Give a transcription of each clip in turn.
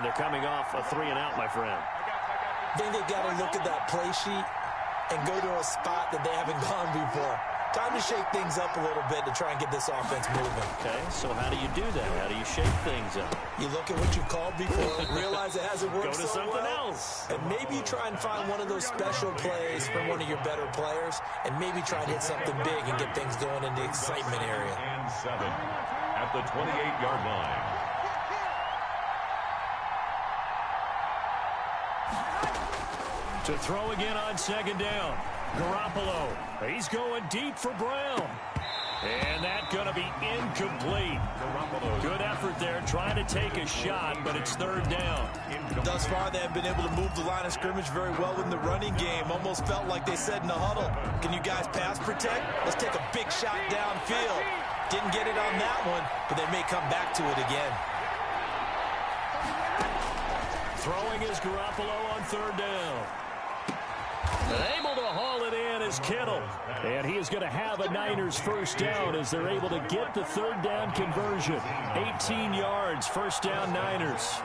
they're coming off a 3-and-out, my friend. I think they've got to look at that play sheet and go to a spot that they haven't gone before. Time to shake things up a little bit to try and get this offense moving. Okay, so how do you do that? How do you shake things up? You look at what you've called before, realize it hasn't worked Go to so something well, else. and maybe try and find one of those special plays from one of your better players, and maybe try and hit something big and get things going in the excitement area. And 7 at the 28-yard line. To throw again on second down. Garoppolo. He's going deep for Brown. And that's going to be incomplete. Good effort there trying to take a shot, but it's third down. Thus far, they have been able to move the line of scrimmage very well in the running game. Almost felt like they said in the huddle, can you guys pass protect? Let's take a big shot downfield. Didn't get it on that one, but they may come back to it again. Throwing is Garoppolo on third down. And able to haul it in is Kittle. And he is going to have a Niners first down as they're able to get the third down conversion. 18 yards, first down Niners.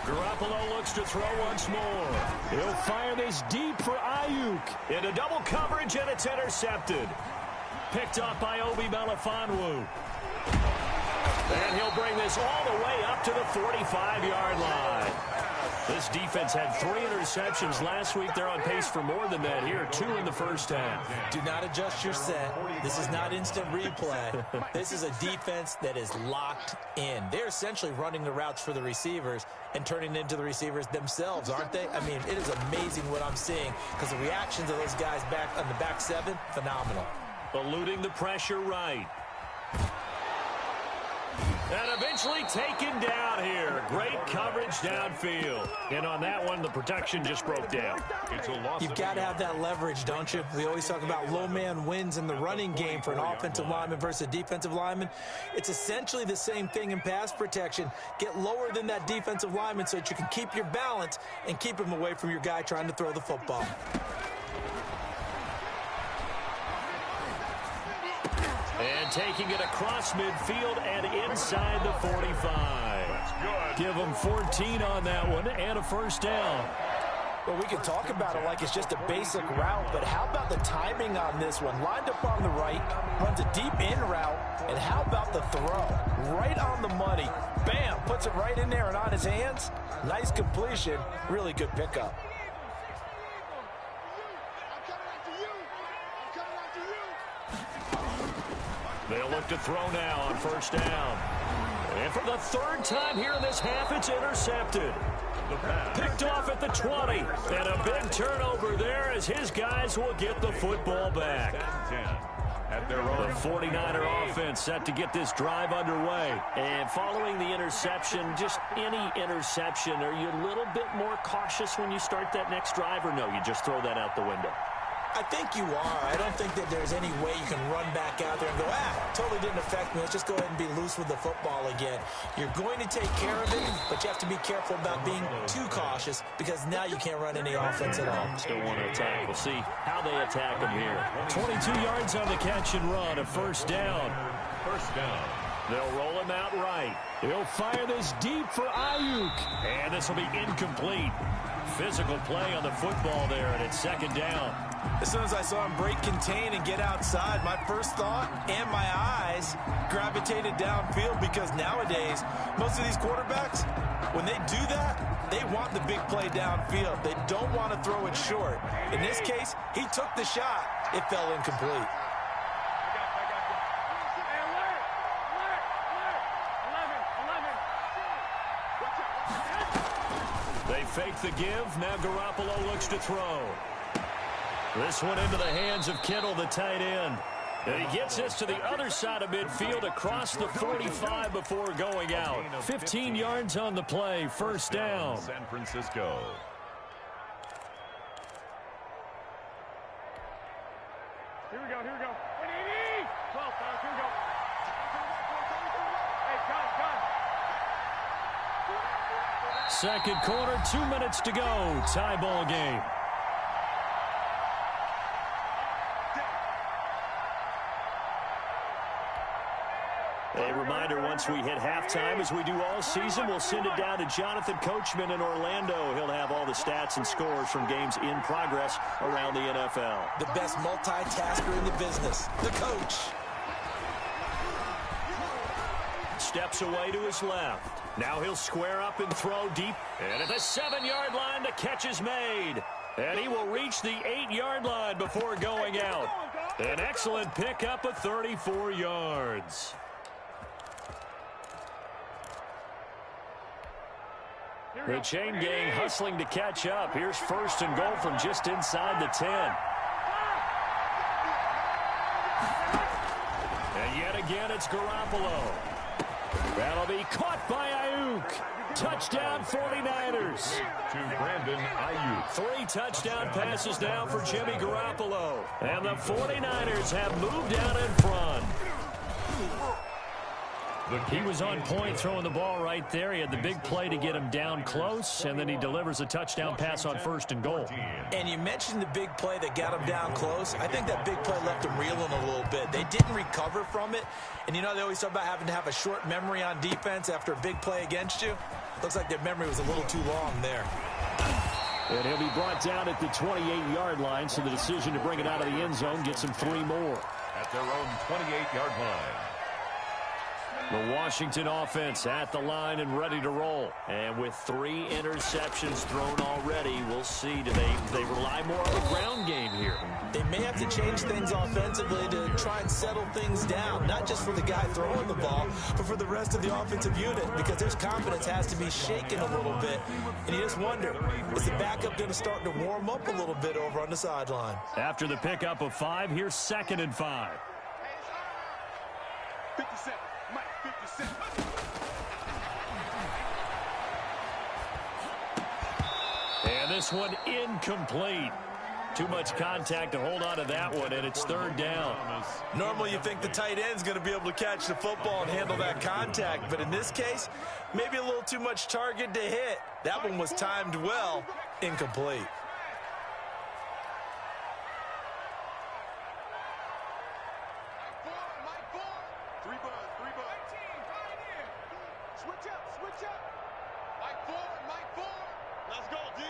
Garoppolo looks to throw once more. He'll fire this deep for Ayuk. Into double coverage, and it's intercepted. Picked off by Obi Melifonwu. And he'll bring this all the way up to the 45-yard line. This defense had 3 interceptions last week. They're on pace for more than that here. 2 in the first half. Do not adjust your set. This is not instant replay. This is a defense that is locked in. They're essentially running the routes for the receivers and turning it into the receivers themselves, aren't they? I mean, it is amazing what I'm seeing because the reactions of those guys back on the back 7, phenomenal. Eluding the pressure right. And eventually taken down here. Great coverage downfield. And on that one, the protection just broke down. You've got to have that leverage, don't you? We always talk about low man wins in the running game for an offensive lineman versus a defensive lineman. It's essentially the same thing in pass protection. Get lower than that defensive lineman so that you can keep your balance and keep him away from your guy trying to throw the football. And taking it across midfield and inside the 45. Give them 14 on that one and a first down. Well, we can talk about it like it's just a basic route, but how about the timing on this one? Lined up on the right, runs a deep in route, and how about the throw? Right on the money. Bam! Puts it right in there and on his hands. Nice completion. Really good pickup. They'll look to throw now on first down. And for the third time here in this half, it's intercepted. Picked off at the 20. And a big turnover there as his guys will get the football back. The 49er offense set to get this drive underway. And following the interception, just any interception, are you a little bit more cautious when you start that next drive, or no, you just throw that out the window? I think you are. I don't think that there's any way you can run back out there and go, totally didn't affect me. Let's just go ahead and be loose with the football again. You're going to take care of it, but you have to be careful about being too cautious because now you can't run any offense at all. Still want to attack. We'll see how they attack them here. 22 yards on the catch and run, a first down. First down. They'll roll him out right. He'll fire this deep for Ayuk. And this will be incomplete. Physical play on the football there, and it's second down. As soon as I saw him break contain and get outside, my first thought and my eyes gravitated downfield because nowadays, most of these quarterbacks, when they do that, they want the big play downfield. They don't want to throw it short. In this case, he took the shot. It fell incomplete. They fake the give. Now Garoppolo looks to throw. This one into the hands of Kittle, the tight end. And he gets this to the other side of midfield across the 45 before going out. 15 yards on the play, first down. San Francisco. Here we go. 12, here we go. Hey, gun. Second quarter, 2 minutes to go. Tie ball game. A reminder once once we hit halftime, as we do all season, we'll send it down to Jonathan Coachman in Orlando. He'll have all the stats and scores from games in progress around the NFL. The best multitasker in the business, the coach. Steps away to his left. Now he'll square up and throw deep. And at the 7-yard line, the catch is made. And he will reach the 8-yard line before going out. An excellent pickup of 34 yards. The chain gang hustling to catch up. Here's 1st and goal from just inside the 10. And yet again, it's Garoppolo. That'll be caught by Ayuk. Touchdown 49ers. To Brandon Ayuk. 3 touchdown passes now for Jimmy Garoppolo. And the 49ers have moved out in front. He was on point throwing the ball right there. He had the big play to get him down close, and then he delivers a touchdown pass on 1st and goal. And you mentioned the big play that got him down close. I think that big play left him reeling a little bit. They didn't recover from it. And you know, they always talk about having to have a short memory on defense after a big play against you. Looks like their memory was a little too long there. And he'll be brought down at the 28-yard line, so the decision to bring it out of the end zone gets him 3 more. At their own 28-yard line. The Washington offense at the line and ready to roll. And with 3 interceptions thrown already, we'll see. Do they rely more on the ground game here? They may have to change things offensively to try and settle things down, not just for the guy throwing the ball, but for the rest of the offensive unit, because their confidence has to be shaken a little bit. And you just wonder, is the backup going to start to warm up a little bit over on the sideline? After the pickup of 5, here's 2nd and 5. 57. Mike, 57. And this one incomplete. Too much contact to hold on to that one, and it's 3rd down. Normally you think the tight end's going to be able to catch the football and handle that contact, but in this case, maybe a little too much target to hit. That one was timed well, incomplete. Switch up. Mike 4. Let's go, D.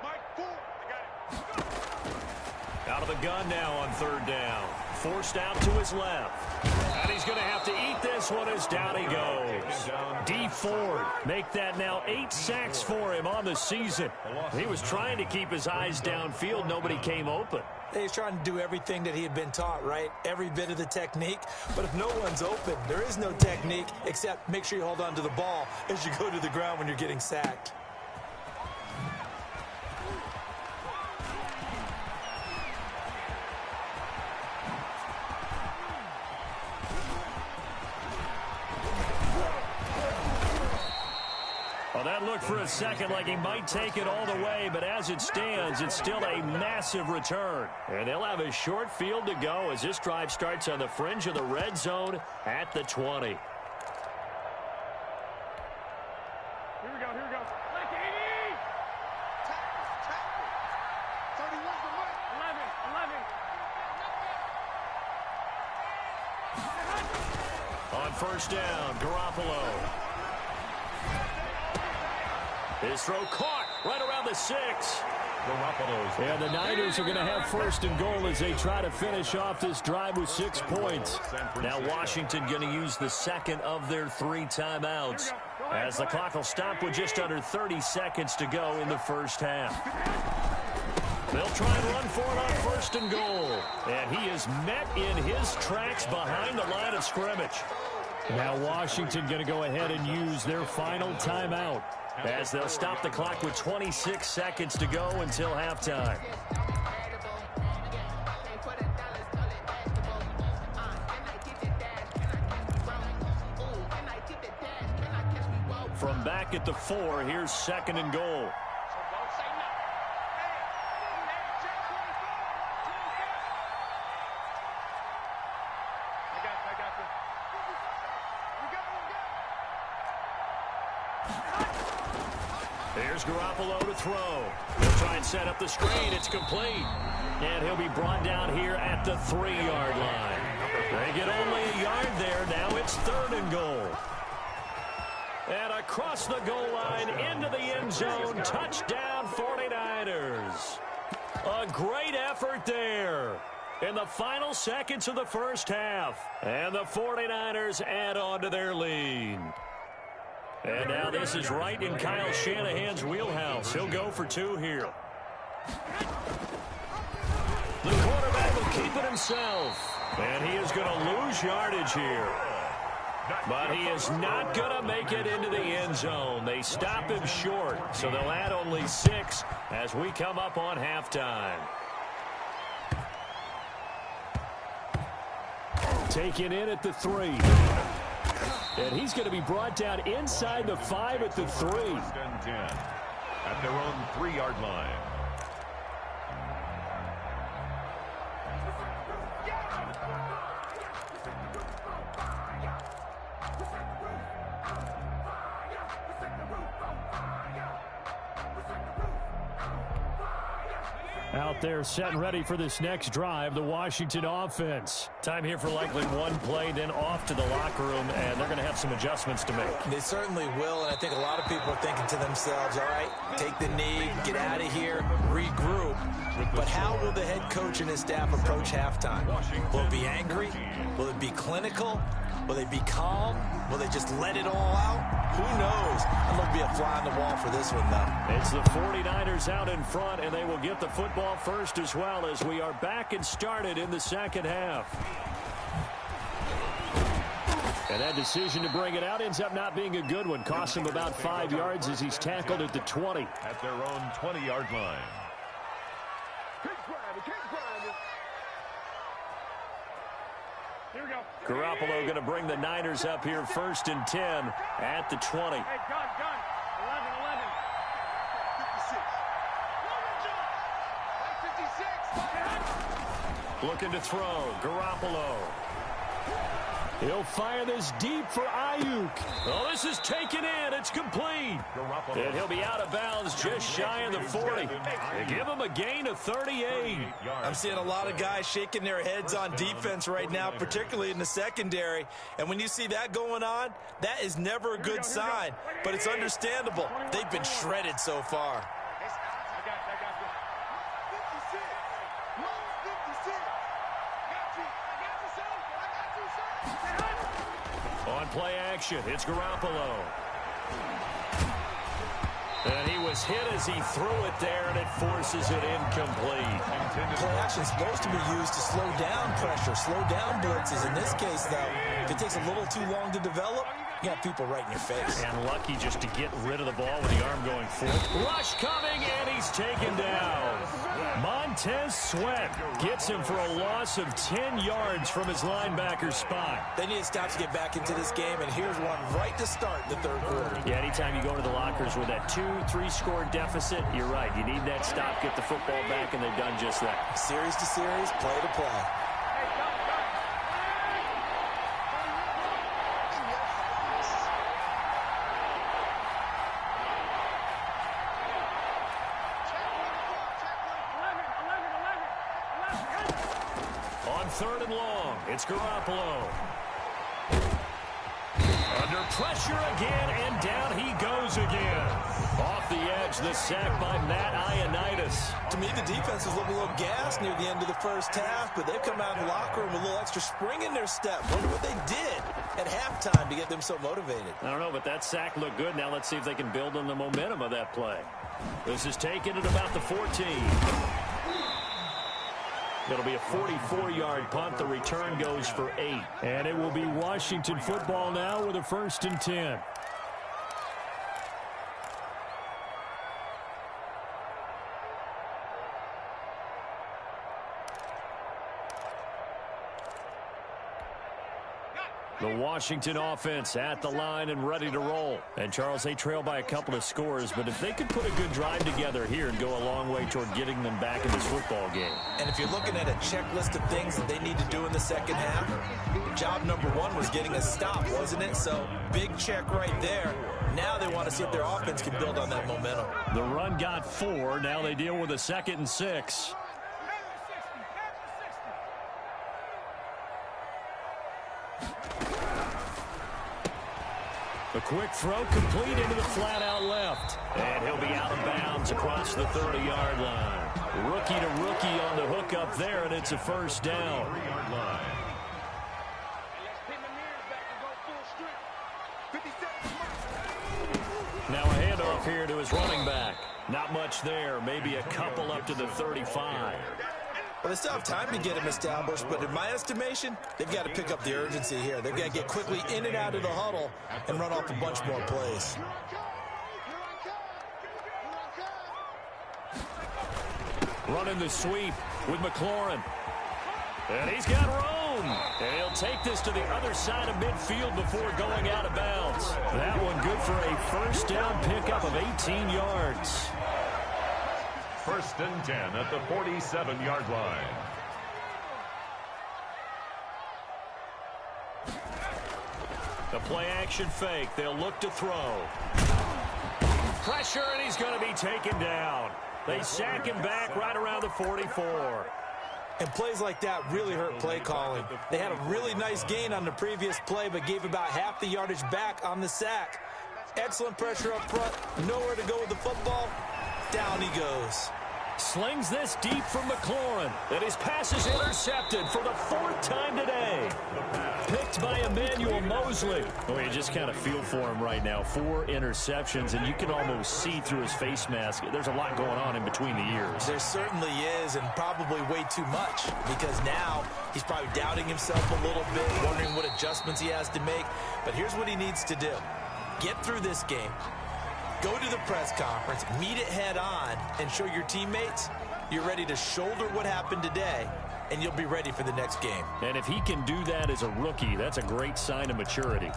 Mike 4. I got it. Out of the gun now on 3rd down. Forced out to his left. And he's going to have to eat this one as down he goes. D. Ford make that now 8 sacks for him on the season. He was trying to keep his eyes downfield. Nobody came open. He's trying to do everything that he had been taught, right? Every bit of the technique. But if no one's open, there is no technique except make sure you hold on to the ball as you go to the ground when you're getting sacked. Well, that looked for a second like he might take it all the way, but as it stands, it's still a massive return. And they'll have a short field to go as this drive starts on the fringe of the red zone at the 20. Here we go. Like 80. Tackle. 31 to Mike. 11. On 1st down, Garoppolo. His throw caught right around the 6. And the Niners are going to have 1st and goal as they try to finish off this drive with 6 points. Now Washington going to use the 2nd of their 3 timeouts as the clock will stop with just under 30 seconds to go in the 1st half. They'll try and run for it on 1st and goal. And he is met in his tracks behind the line of scrimmage. Now Washington going to go ahead and use their final timeout as they'll stop the clock with 26 seconds to go until halftime. From back at the 4, here's 2nd and goal. Here's Garoppolo to throw. He'll try and set up the screen. It's complete. And he'll be brought down here at the 3-yard line. Number They get only a yard there. Now it's 3rd and goal. And across the goal line into the end zone. Touchdown 49ers. A great effort there in the final seconds of the first half. And the 49ers add on to their lead. And now this is right in Kyle Shanahan's wheelhouse. He'll go for 2 here. The quarterback will keep it himself. And he is going to lose yardage here. But he is not going to make it into the end zone. They stop him short, so they'll add only 6 as we come up on halftime. Taken in at the 3. And he's going to be brought down inside the 5 at the 3. At their own 3-yard line. Out there set and ready for this next drive, the Washington offense. Time here for likely one play, then off to the locker room, and they're going to have some adjustments to make. They certainly will, and I think a lot of people are thinking to themselves, all right, take the knee, get out of here, regroup. But how will the head coach and his staff approach halftime? Will it be angry? Will it be clinical? Will they be calm? Will they just let it all out? Who knows? I'm going to be a fly on the wall for this one, though. It's the 49ers out in front, and they will get the football first as well as we are back and started in the second half. And that decision to bring it out ends up not being a good one. Costs him about 5 yards as he's tackled at the 20. At their own 20-yard line. Here we go. Garoppolo going to bring the Niners up here 1st and 10 at the 20. Hey, gun. 11. 56. Looking to throw. Garoppolo. He'll fire this deep for Ayuk. Oh, this is taken in. It's complete. And he'll be out of bounds just shy of the 40. They give him a gain of 38. I'm seeing a lot of guys shaking their heads on defense right now, particularly in the secondary. And when you see that going on, that is never a good sign. But it's understandable. They've been shredded so far. On play action, it's Garoppolo. And he was hit as he threw it there, and it forces it incomplete. Play action is supposed to be used to slow down pressure, slow down blitzes. In this case, though, if it takes a little too long to develop, you got people right in your face. And lucky just to get rid of the ball with the arm going forward. Rush coming, and he's taken down. Montez Sweat gets him for a loss of 10 yards from his linebacker spot. They need to stop to get back into this game, and here's one right to start the 3rd quarter. Yeah, anytime you go into the lockers with that 2-3 score deficit, you're right. You need that stop, get the football back, and they've done just that. Series to series, play to play. On 3rd and long, it's Garoppolo. Under pressure again, and down he goes again. Off the edge, the sack by Matt Ioannidis. To me, the defense was looking a little gassed near the end of the first half, but they've come out of the locker room with a little extra spring in their step. Wonder what they did at halftime to get them so motivated. I don't know, but that sack looked good. Now let's see if they can build on the momentum of that play. This is taken at about the 14. It'll be a 44-yard punt. The return goes for 8. And it will be Washington football now with a 1st and 10. The Washington offense at the line and ready to roll. And, Charles, they trail by a couple of scores, but if they could put a good drive together here and go a long way toward getting them back in this football game. And if you're looking at a checklist of things that they need to do in the second half, job number 1 was getting a stop, wasn't it? So, big check right there. Now they want to see if their offense can build on that momentum. The run got 4. Now they deal with a 2nd and 6. A quick throw complete into the flat out left. And he'll be out of bounds across the 30-yard line. Rookie to rookie on the hook up there, and it's a first down. 3-yard line. Now a handoff here to his running back. Not much there. Maybe a couple up to the 35. Well, they still have time to get him established, but in my estimation, they've got to pick up the urgency here. They've got to get quickly in and out of the huddle and run off a bunch more plays. Running the sweep with McLaurin. And he's got room. And he'll take this to the other side of midfield before going out of bounds. That one good for a first down pickup of 18 yards. First and 10 at the 47-yard line. The play-action fake. They'll look to throw. Pressure, and he's going to be taken down. They sack him back right around the 44. And plays like that really hurt play calling. They had a really nice gain on the previous play, but gave about half the yardage back on the sack. Excellent pressure up front. Nowhere to go with the football. Down he goes. Slings this deep from McLaurin. And his pass is intercepted for the 4th time today. Picked by Emmanuel Mosley. Oh, you just kind of feel for him right now. 4 interceptions, and you can almost see through his face mask. There's a lot going on in between the ears. There certainly is, and probably way too much, because now he's probably doubting himself a little bit, wondering what adjustments he has to make. But here's what he needs to do. Get through this game. Go to the press conference, meet it head on, and show your teammates you're ready to shoulder what happened today, and you'll be ready for the next game. And if he can do that as a rookie, that's a great sign of maturity.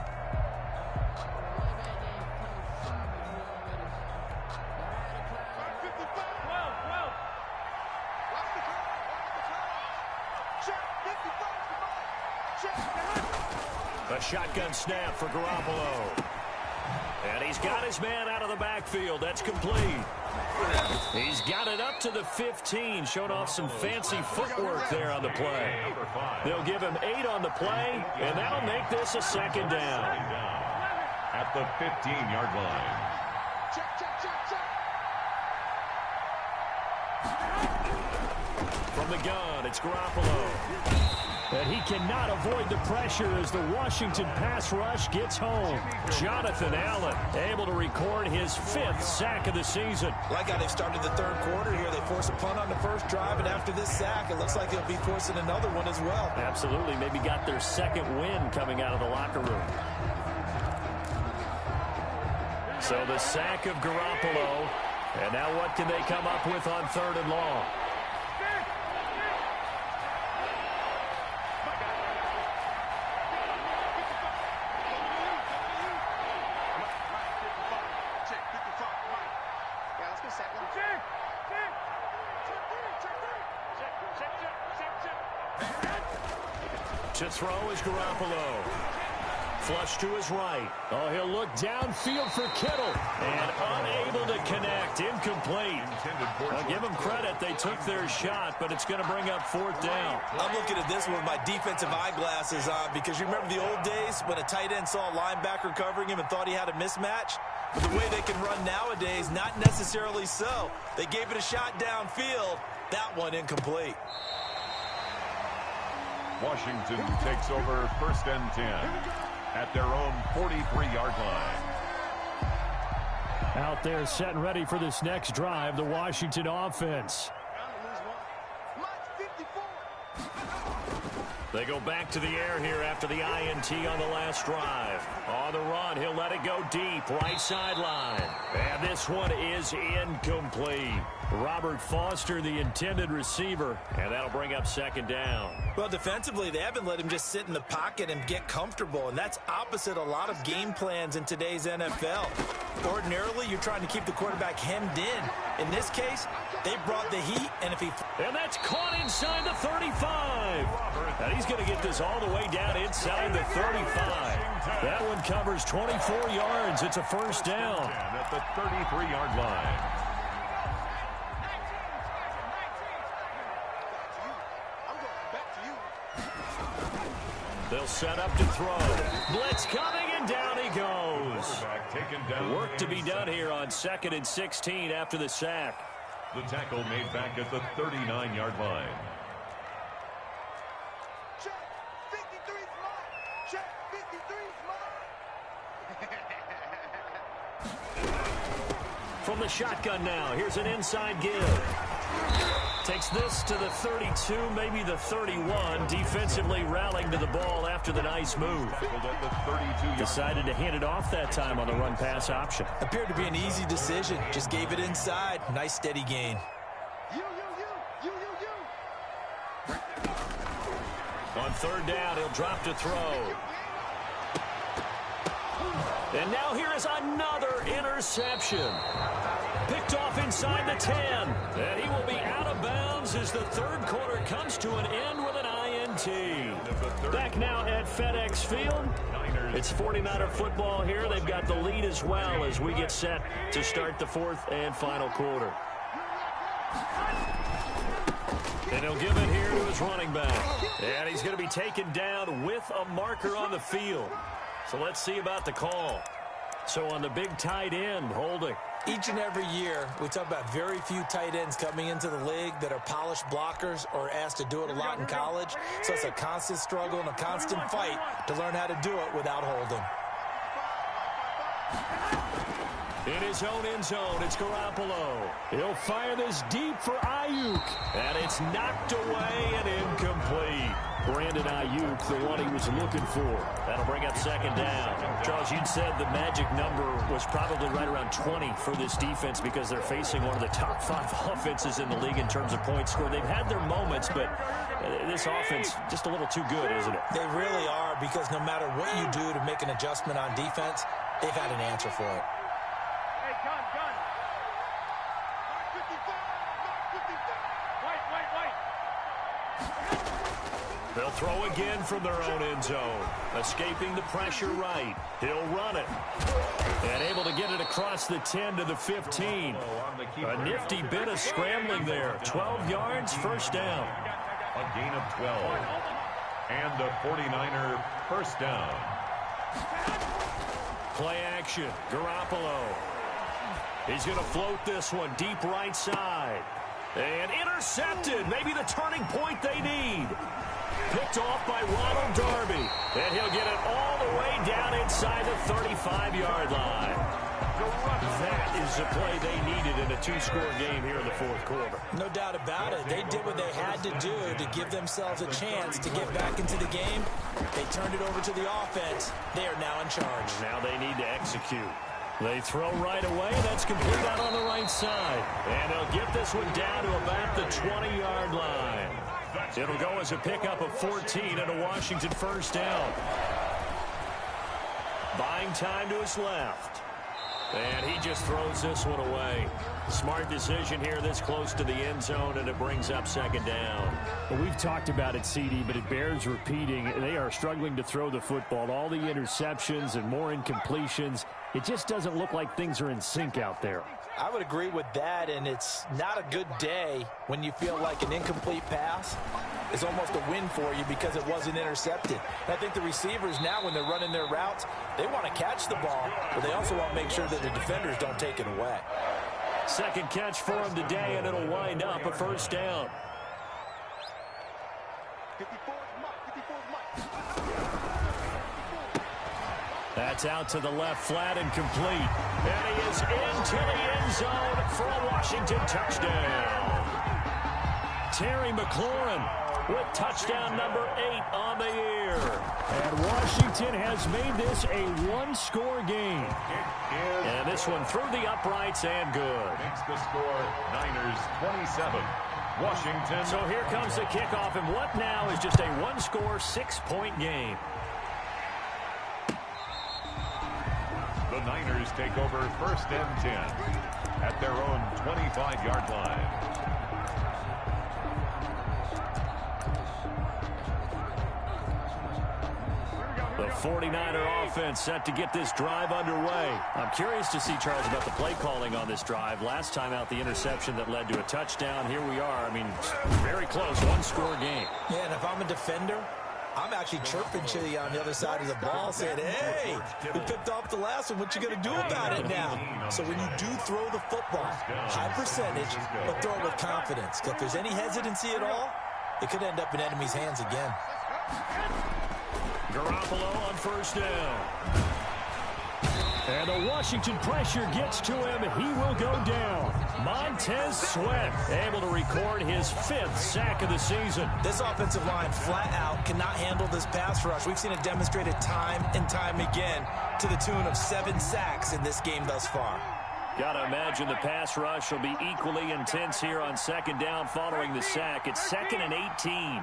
A shotgun snap for Garoppolo. And he's got his man out of the backfield. That's complete. He's got it up to the 15. Showed off some fancy footwork there on the play. They'll give him 8 on the play, and that'll make this a second down. At the 15-yard line. From the gun, it's Garoppolo. And he cannot avoid the pressure as the Washington pass rush gets home. Jonathan Allen able to record his 5th sack of the season. Like how they've started the 3rd quarter here. They force a punt on the first drive, and after this sack, it looks like they'll be forcing another one as well. Absolutely. Maybe got their 2nd win coming out of the locker room. So the sack of Garoppolo. And now what can they come up with on 3rd and long? To throw is Garoppolo. Flush to his right. Oh, he'll look downfield for Kittle. And unable to connect. Incomplete. I'll give them credit. They took their shot, but it's going to bring up 4th down. I'm looking at this one with my defensive eyeglasses on, because you remember the old days when a tight end saw a linebacker covering him and thought he had a mismatch? But the way they can run nowadays, not necessarily so. They gave it a shot downfield. That one incomplete. Washington takes over 1st and 10 at their own 43-yard line. Out there set and ready for this next drive, the Washington offense. They go back to the air here after the INT on the last drive. On the run, he'll let it go deep, right sideline. And this one is incomplete. Robert Foster, the intended receiver, and that'll bring up 2nd down. Well, defensively, they haven't let him just sit in the pocket and get comfortable, and that's opposite a lot of game plans in today's NFL. Ordinarily, you're trying to keep the quarterback hemmed in. In this case, they brought the heat, and if he... And that's caught inside the 35. And he's going to get this all the way down inside the 35. That one covers 24 yards. It's a first down. At the 33-yard line. They'll set up to throw. Blitz coming, And down he goes. Work to be done here on 2nd and 16 after the sack. The tackle made back at the 39-yard line. Check, 53's mine. Check, 53's mine. From the shotgun now, here's an inside give. Takes this to the 32, maybe the 31. Defensively rallying to the ball after the nice move. Decided to hand it off that time on the run-pass option. Appeared to be an easy decision. Just gave it inside. Nice steady gain. You. On 3rd down, he'll drop to throw. And now here is another interception. Picked off inside the 10. And he will be out of bounds as the 3rd quarter comes to an end with an INT. Back now at FedEx Field. It's 49er football here. They've got the lead as well as we get set to start the 4th and final quarter. And he'll give it here to his running back. And he's going to be taken down with a marker on the field. So let's see about the call. So on the big tight end, holding. Each and every year, we talk about very few tight ends coming into the league that are polished blockers or asked to do it a lot in college. So it's a constant struggle and a constant fight to learn how to do it without holding. In his own end zone, it's Garoppolo. He'll fire this deep for Ayuk. And it's knocked away and incomplete. Brandon Ayuk, the one he was looking for. That'll bring up 2nd down. Charles, you'd said the magic number was probably right around 20 for this defense because they're facing one of the top 5 offenses in the league in terms of points scored. They've had their moments, but this offense just a little too good, isn't it? They really are, because no matter what you do to make an adjustment on defense, they've had an answer for it. Hey, gun. Mark 55. Wait. They'll throw again from their own end zone. Escaping the pressure right. He'll run it. And able to get it across the 10 to the 15. A nifty bit of scrambling there. 12 yards, 1st down. A gain of 12. And the 49er 1st down. Play action. Garoppolo. He's going to float this one deep right side. And intercepted. Maybe the turning point they need. Picked off by Ronald Darby. And he'll get it all the way down inside the 35-yard line. That is the play they needed in a 2-score game here in the 4th quarter. No doubt about it. They did what they had to do to give themselves a chance to get back into the game. They turned it over to the offense. They are now in charge. Now they need to execute. They throw right away. That's complete out on the right side. And they'll get this one down to about the 20-yard line. It'll go as a pickup of 14 and a Washington 1st down. Buying time to his left. And he just throws this one away. Smart decision here this close to the end zone, and it brings up 2nd down. Well, we've talked about it, CD, but it bears repeating. They are struggling to throw the football. All the interceptions and more incompletions. It just doesn't look like things are in sync out there. I would agree with that, and it's not a good day when you feel like an incomplete pass is almost a win for you because it wasn't intercepted. And I think the receivers now, when they're running their routes, they want to catch the ball, but they also want to make sure that the defenders don't take it away. 2nd catch for him today, and it'll wind up a 1st down. 54's Mike. That's out to the left, flat and complete. And he is into the end zone for a Washington touchdown. Terry McLaurin with touchdown number 8 on the year. And Washington has made this a 1-score game. And this one through the uprights and good. Makes the score Niners 27. Washington. So here comes the kickoff, and what now is just a 1-score, 6-point game. The Niners take over 1st and 10 at their own 25-yard line. The 49er offense set to get this drive underway. I'm curious to see, Charles, about the play calling on this drive. Last time out, the interception that led to a touchdown. Here we are. I mean, very close, 1-score game. Yeah, and if I'm a defender, I'm actually chirping Chitty on the other side of the ball saying, hey, we picked off the last one. What you going to do about it now? So when you do throw the football, high percentage, but throw it with confidence. If there's any hesitancy at all, it could end up in enemy's hands again. Garoppolo on first down. And the Washington pressure gets to him. He will go down. Montez Sweat able to record his 5th sack of the season. This offensive line flat out cannot handle this pass rush. We've seen it demonstrated time and time again to the tune of 7 sacks in this game thus far. Got to imagine the pass rush will be equally intense here on 2nd down following the sack. It's 2nd and 18.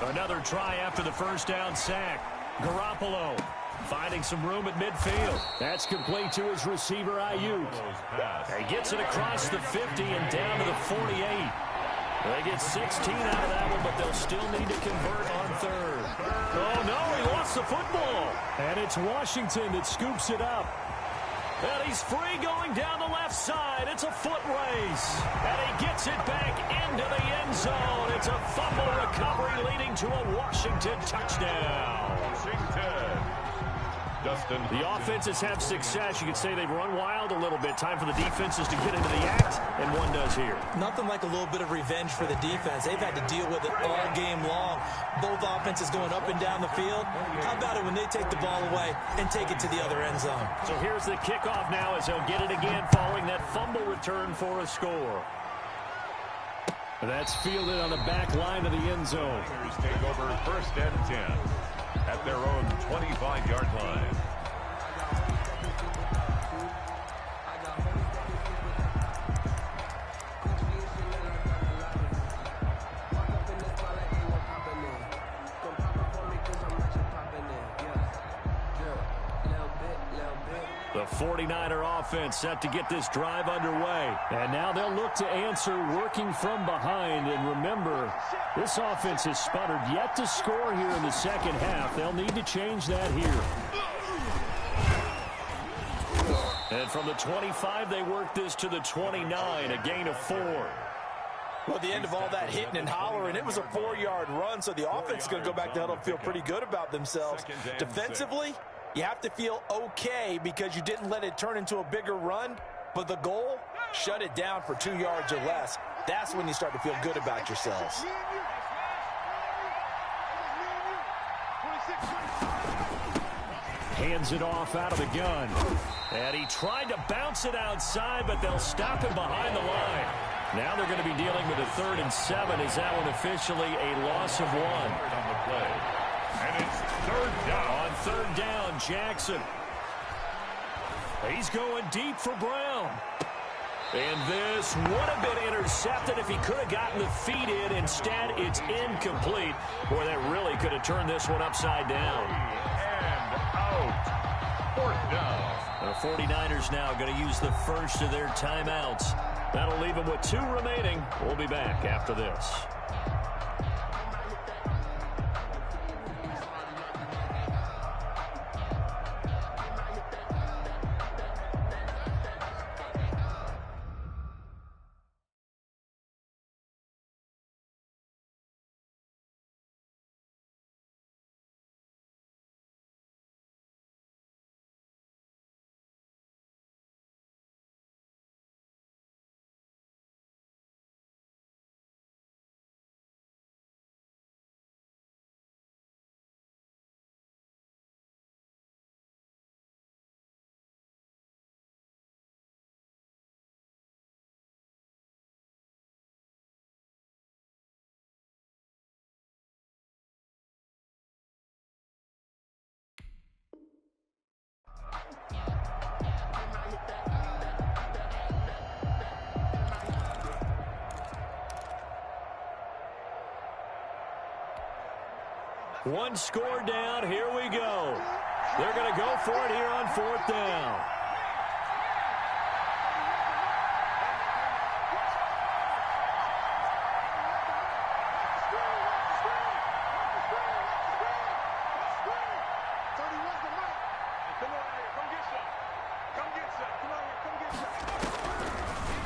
Another try after the first down sack. Garoppolo finding some room at midfield. That's complete to his receiver, Ayuk. He gets it across the 50 and down to the 48. They get 16 out of that one, but they'll still need to convert on 3rd. Oh, no, he lost the football. And it's Washington that scoops it up. And he's free going down the left side. It's a foot race. And he gets it back into the end zone. It's a fumble recovery leading to a Washington touchdown. Washington. Dustin. The offenses have success. You could say they've run wild a little bit. Time for the defenses to get into the act, and one does here. Nothing like a little bit of revenge for the defense. They've had to deal with it all game long. Both offenses going up and down the field. How about it when they take the ball away and take it to the other end zone? So here's the kickoff now as they'll get it again following that fumble return for a score. That's fielded on the back line of the end zone. Take over 1st and 10 at their own 25-yard line. The 49er offense set to get this drive underway. And now they'll look to answer working from behind. And remember, this offense has sputtered yet to score here in the 2nd half. They'll need to change that here. And from the 25, they work this to the 29, a gain of 4. Well, at the end of all that hitting and hollering, it was a 4-yard run, so the offense is going to go back to huddle and feel pretty good about themselves. Defensively, you have to feel okay because you didn't let it turn into a bigger run, but the goal, shut it down for 2 yards or less. That's when you start to feel good about yourselves. Hands it off out of the gun. And he tried to bounce it outside, but they'll stop him behind the line. Now they're going to be dealing with a 3rd and 7. Is that one officially a loss of 1? On the play. And it's 3rd down. On 3rd down, Jackson. He's going deep for Brown. And this would have been intercepted if he could have gotten the feet in. Instead, it's incomplete. Boy, that really could have turned this one upside down. And out. 4th down. The 49ers now going to use the first of their timeouts. That'll leave them with 2 remaining. We'll be back after this. One score down. Here we go. They're going to go for it here on 4th down.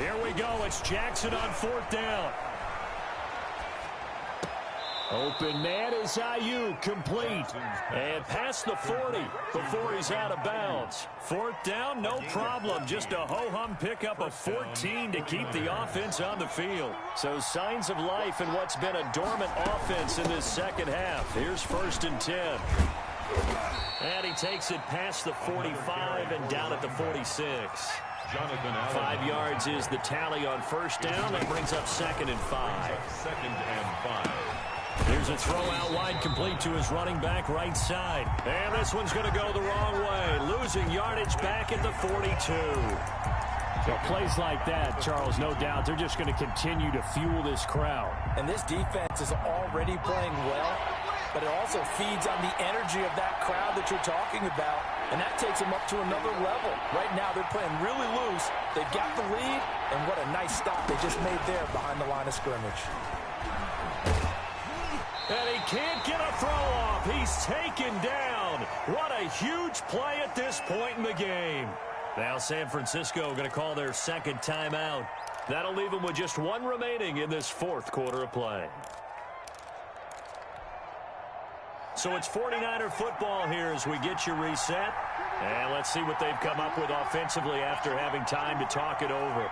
Here we go. It's Jackson on 4th down. Open man is Ayuk, complete. And past the 40 before he's out of bounds. 4th down, no problem. Just a ho-hum pickup of 14 to keep the offense on the field. So signs of life in what's been a dormant offense in this second half. Here's 1st and 10. And he takes it past the 45 and down at the 46. 5 yards is the tally on 1st down. That brings up 2nd and 5. 2nd and 5. Here's a throw out wide, complete to his running back right side. And this one's going to go the wrong way. Losing yardage back at the 42. Well, plays like that, Charles, no doubt, they're just going to continue to fuel this crowd. And this defense is already playing well, but it also feeds on the energy of that crowd that you're talking about, and that takes them up to another level. Right now, they're playing really loose. They've got the lead, and what a nice stop they just made there behind the line of scrimmage. And he can't get a throw off. He's taken down. What a huge play at this point in the game. Now San Francisco going to call their 2nd timeout. That'll leave them with just 1 remaining in this 4th quarter of play. So it's 49er football here as we get you reset. And let's see what they've come up with offensively after having time to talk it over.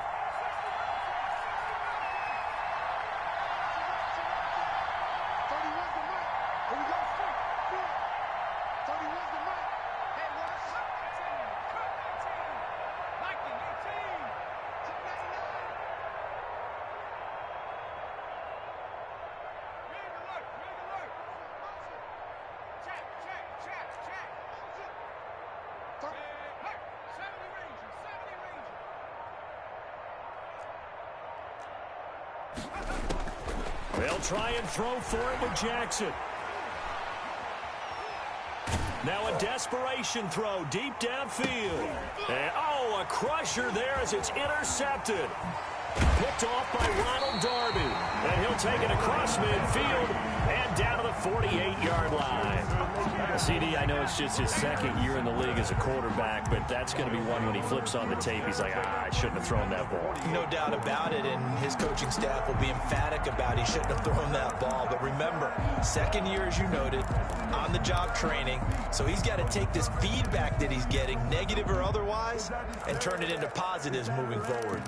They'll try and throw for it with Jackson. Now a desperation throw deep downfield. And, a crusher there as it's intercepted. Picked off by Ronald Darby. And he'll take it across midfield and down to the 48-yard line. CD, I know it's just his 2nd year in the league as a quarterback, but that's going to be one when he flips on the tape. He's like, I shouldn't have thrown that ball. No doubt about it, and his coaching staff will be emphatic about he shouldn't have thrown that ball. But remember, 2nd year, as you noted, on-the-job training. So he's got to take this feedback that he's getting, negative or otherwise, and turn it into positives moving forward.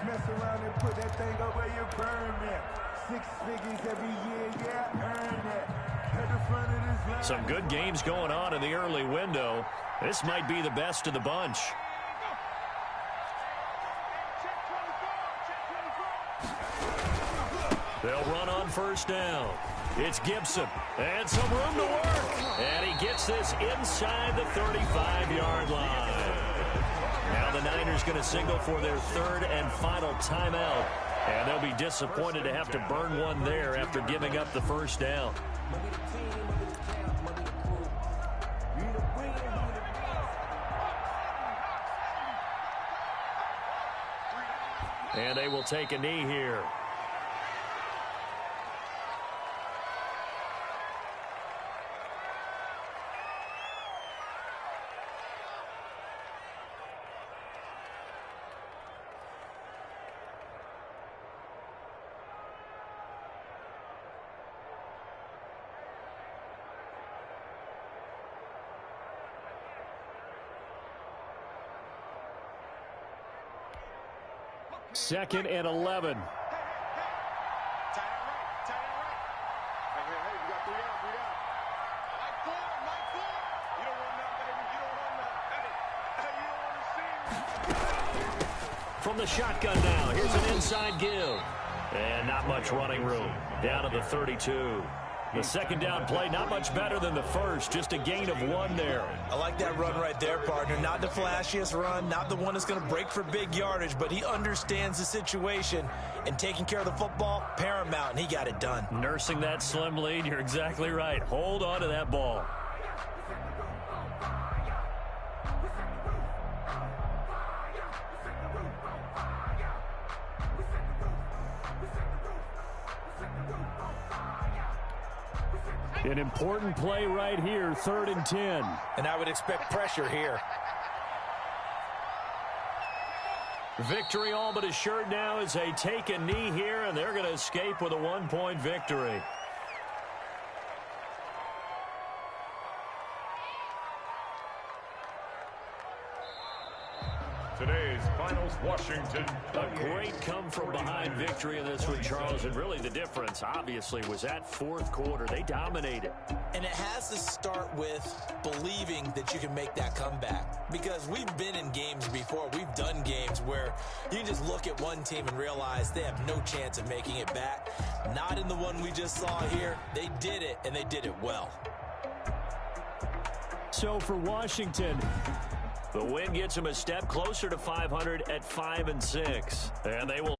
Mess around and put that thing up where you burn it. 6 figures every year, yeah, earn it. At the front of this line. Some good games going on in the early window. This might be the best of the bunch. They'll run on 1st down. It's Gibson. And some room to work. And he gets this inside the 35-yard line. Now the Niners going to signal for their 3rd and final timeout. And they'll be disappointed to have to burn one there after giving up the 1st down. And they will take a knee here. Second and 11. From the shotgun now, here's an inside give. And not much running room. Down to the 32. The 2nd down play, not much better than the first. Just a gain of 1 there. I like that run right there, partner. Not the flashiest run, not the one that's going to break for big yardage, but he understands the situation, and taking care of the football, paramount, and he got it done. Nursing that slim lead, you're exactly right. Hold on to that ball. An important play right here, 3rd and 10. And I would expect pressure here. Victory all but assured now as they take a knee here, and they're going to escape with a 1-point victory. Today's finals, Washington. A great come-from-behind victory in this one, Charles, and really the difference, obviously, was that fourth quarter. They dominated. And it has to start with believing that you can make that comeback. Because we've been in games before. We've done games where you can just look at one team and realize they have no chance of making it back. Not in the one we just saw here. They did it, and they did it well. So for Washington, the win gets them a step closer to 500 at 5-6. And they will